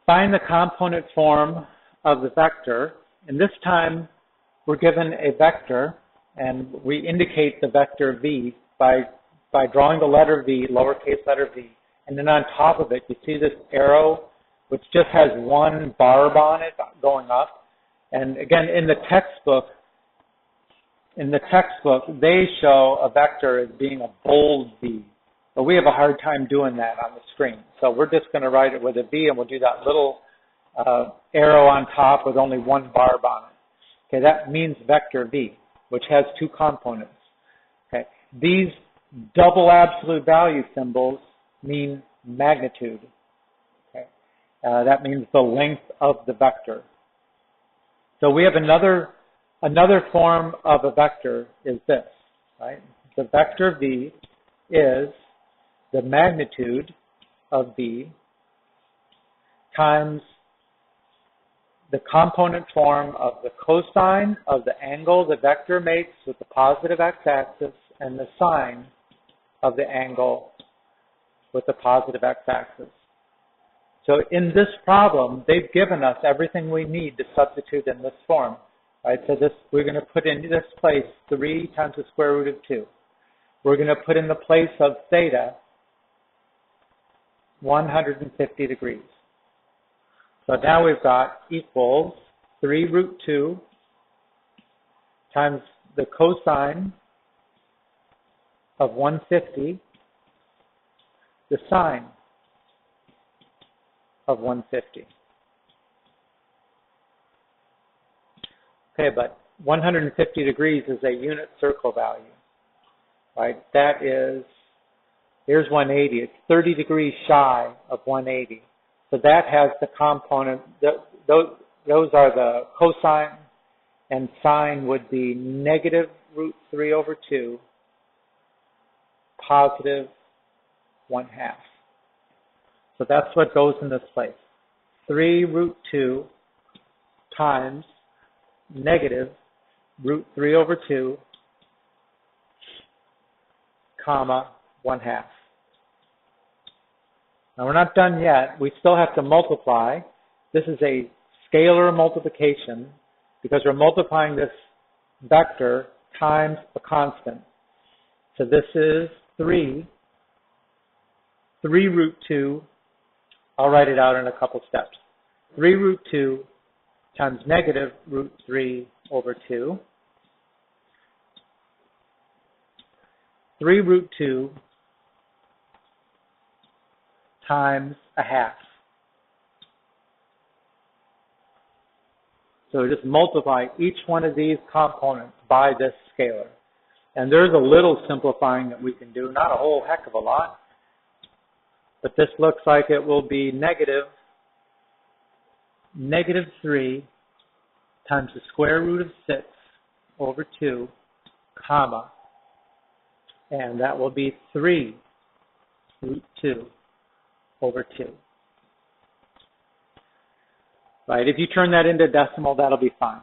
Find the component form of the vector, and this time we're given a vector, and we indicate the vector v by drawing the letter v, lowercase letter v, and then on top of it you see this arrow which just has one barb on it going up. And again, in the textbook they show a vector as being a bold v, but we have a hard time doing that on the screen. So we're just going to write it with a v, and we'll do that little arrow on top with only one barb on it. Okay, that means vector v, which has two components. Okay, these double absolute value symbols mean magnitude. Okay, that means the length of the vector. So we have another form of a vector is this, right? The vector v is the magnitude of v times the component form of the cosine of the angle the vector makes with the positive x-axis and the sine of the angle with the positive x-axis. So in this problem, they've given us everything we need to substitute in this form. Right? So this, we're going to put in this place 3 times the square root of 2. We're going to put in the place of theta 150 degrees. So now we've got equals 3 root 2 times the cosine of 150, the sine of 150. Okay, but 150 degrees is a unit circle value, right? That is, here's 180. It's 30 degrees shy of 180. So that has the component, those are the cosine, and sine would be negative root 3 over 2, positive 1/2. So that's what goes in this place. 3 root 2 times negative root 3 over 2, comma 1/2. Now we're not done yet. We still have to multiply. This is a scalar multiplication because we're multiplying this vector times a constant. So this is 3 root 2. I'll write it out in a couple steps. 3 root 2 times negative root 3 over 2. 3 root 2 times 1/2. So just multiply each one of these components by this scalar. And there's a little simplifying that we can do, not a whole heck of a lot. But this looks like it will be negative 3 times the square root of 6 over 2, comma, and that will be 3 root 2 over 2. Right, if you turn that into decimal, that'll be fine.